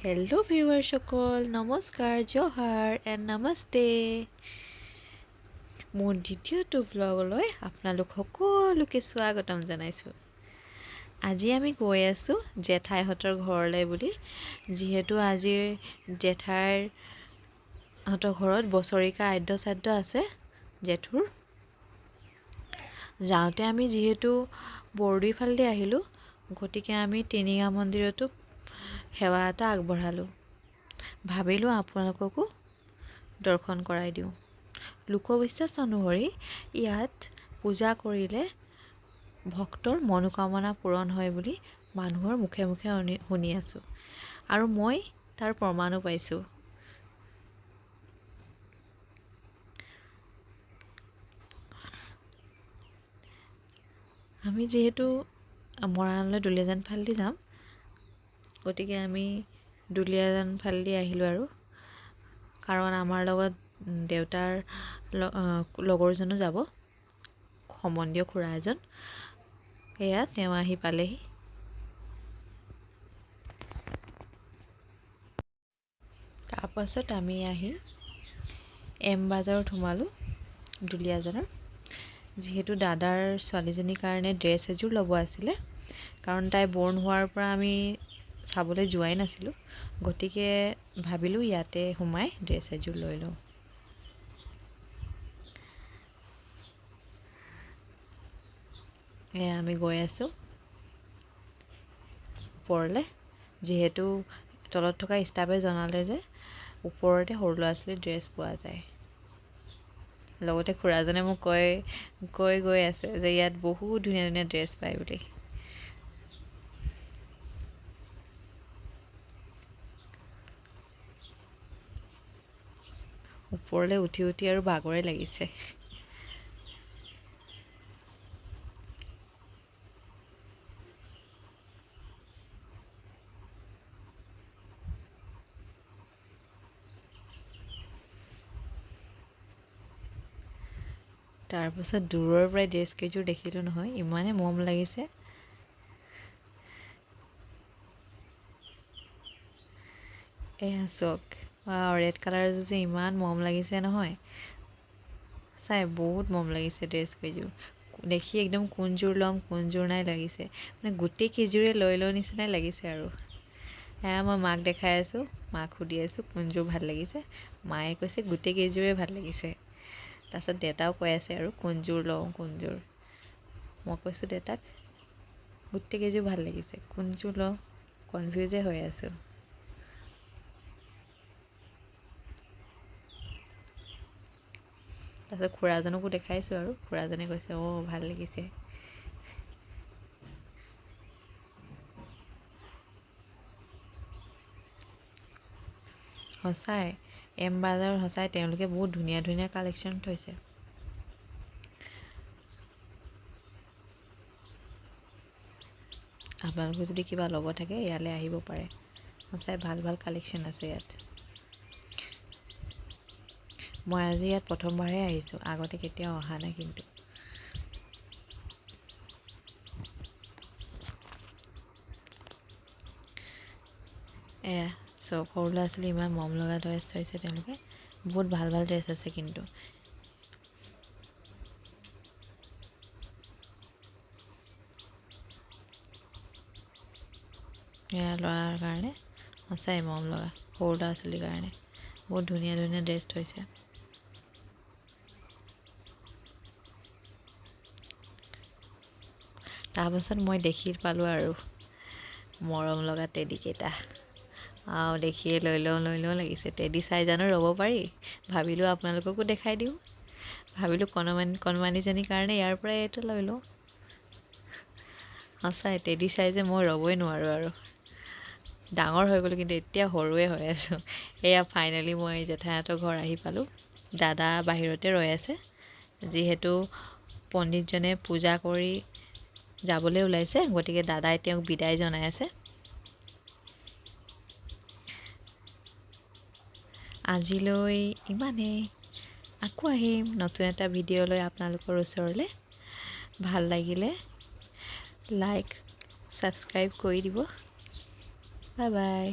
Hello' ভিউৱাৰসকল, নমস্কাৰ, Zuha and namaste. মোৰ দ্বিতীয়টো ভ্লগলৈ আপোনালোক সকলোকে স্বাগতম জনাইছোঁ। আজি আমি গৈ আছোঁ জেঠাইহঁতৰ ঘৰলৈ বুলি, যিহেতু আজি জেঠাইহঁতৰ ঘৰত বছৰিকা আদ্য শ্ৰাদ্ধ আছে জেঠুৰ। যাওঁতে আমি যিহেতু বৰদুই ফালেদি আহিলোঁ, গতিকে আমি টিনিঙা মন্দিৰতো সেৱা এটা আগবঢ়ালোঁ। ভাবিলোঁ আপোনালোককো দৰ্শন কৰাই দিওঁ। লোকবিশ্বাস অনুসৰি ইয়াত পূজা কৰিলে ভক্তৰ মনোকামনা পূৰণ হয় বুলি মানুহৰ মুখে মুখে শুনি আছোঁ, আৰু মই তাৰ প্ৰমাণো পাইছোঁ। আমি যিহেতু মৰাণলৈ দুলীয়াজান ফালেদি যাম, গতিকে আমি দুলীয়াজান ফালেদি আহিলোঁ, আৰু কাৰণ আমাৰ লগত দেউতাৰ লগৰজনো যাব, সম্বন্ধীয় খুৰা এজন। এয়া তেওঁ আহি পালেহি। তাৰপাছত আমি আহি এম বাজাৰত সোমালোঁ দুলীয়াজানৰ, যিহেতু দাদাৰ ছোৱালীজনীৰ কাৰণে ড্ৰেছ এযোৰ ল'ব আছিলে, কাৰণ তাই বৰ্ণ হোৱাৰ পৰা আমি চাবলৈ যোৱাই নাছিলোঁ, গতিকে ভাবিলোঁ ইয়াতে সোমাই ড্ৰেছ এযোৰ লৈ লওঁ। এয়া আমি গৈ আছোঁ ওপৰলৈ, যিহেতু তলত থকা ষ্টাফে জনালে যে ওপৰতে সৰু ল'ৰা ছোৱালীৰ ড্ৰেছ পোৱা যায়। লগতে খুৰাজনে মোক গৈ আছে যে ইয়াত বহুত ধুনীয়া ধুনীয়া ড্ৰেছ পায় বুলি। ওপৰলৈ উঠি উঠি আৰু ভাগৰে লাগিছে। তাৰপাছত দূৰৰ পৰাই ড্ৰেছ কেইযোৰ দেখিলোঁ নহয়, ইমানেই মৰম লাগিছে। এয়া চাওক, ৰেড কালাৰযোৰ যে ইমান মৰম লাগিছে নহয়, চাই বহুত মৰম লাগিছে। ড্ৰেছ কেইযোৰ দেখি একদম কোনযোৰ ল'ম কোনযোৰ নাই লাগিছে, মানে গোটেই কেইযোৰে লৈ লোৱা নিচিনাই লাগিছে। আৰু সেয়া মই মাক দেখাই আছোঁ, মাক সুধি আছোঁ কোনযোৰ ভাল লাগিছে। মায়ে কৈছে গোটেই কেইযোৰে ভাল লাগিছে। তাৰপাছত দেউতাও কৈ আছে আৰু কোনযোৰ লওঁ কোনযোৰ। মই কৈছোঁ দেউতাক গোটেই কেইযোৰ ভাল লাগিছে, কোনযোৰ লওঁ কনফিউজে হৈ আছোঁ। তাৰপিছত খুৰাজনকো দেখাইছোঁ, আৰু খুৰাজনে কৈছে অঁ ভাল লাগিছে। সঁচাই এম বাজাৰত সঁচাই তেওঁলোকে বহুত ধুনীয়া ধুনীয়া কালেকশ্যন থৈছে। আপোনালোকে যদি কিবা ল'ব থাকে ইয়ালৈ আহিব পাৰে, সঁচাই ভাল ভাল কালেকশ্যন আছে ইয়াত। মই আজি ইয়াত প্ৰথমবাৰহে আহিছোঁ, আগতে কেতিয়াও অহা নাই। কিন্তু এয়া চব সৰু ল'ৰা ছোৱালী ইমান মৰম লগা ড্ৰেছ থৈছে তেওঁলোকে, বহুত ভাল ভাল ড্ৰেছ আছে। কিন্তু এয়া ল'ৰাৰ কাৰণে সঁচাই মৰম লগা, সৰু ল'ৰা ছোৱালীৰ কাৰণে বহুত ধুনীয়া ধুনীয়া ড্ৰেছ থৈছে। তাৰপাছত মই দেখি পালোঁ আৰু মৰম লগা টেডিকেইটা। দেখিয়ে লৈ লওঁ লাগিছে। টেডি চাই জানো ৰ'ব পাৰি, ভাবিলোঁ আপোনালোককো দেখাই দিওঁ। ভাবিলোঁ কণমানিজনীৰ কাৰণে ইয়াৰ পৰাই এইটো লৈ লওঁ। সঁচাই টেডি চাই যে মই ৰ'বই নোৱাৰোঁ, আৰু ডাঙৰ হৈ গ'লোঁ কিন্তু এতিয়া সৰুৱে হৈ আছোঁ। এয়া ফাইনেলি মই জেঠাইহঁতৰ ঘৰ আহি পালোঁ। দাদা বাহিৰতে ৰৈ আছে, যিহেতু পণ্ডিতজনে পূজা কৰি যাবলৈ ওলাইছে, গতিকে দাদাই তেওঁক বিদায় জনাই আছে। আজিলৈ ইমানেই, আকৌ আহিম নতুন এটা ভিডিঅ' লৈ আপোনালোকৰ ওচৰলৈ। ভাল লাগিলে লাইক ছাবস্ক্ৰাইব কৰি দিব। Bye bye.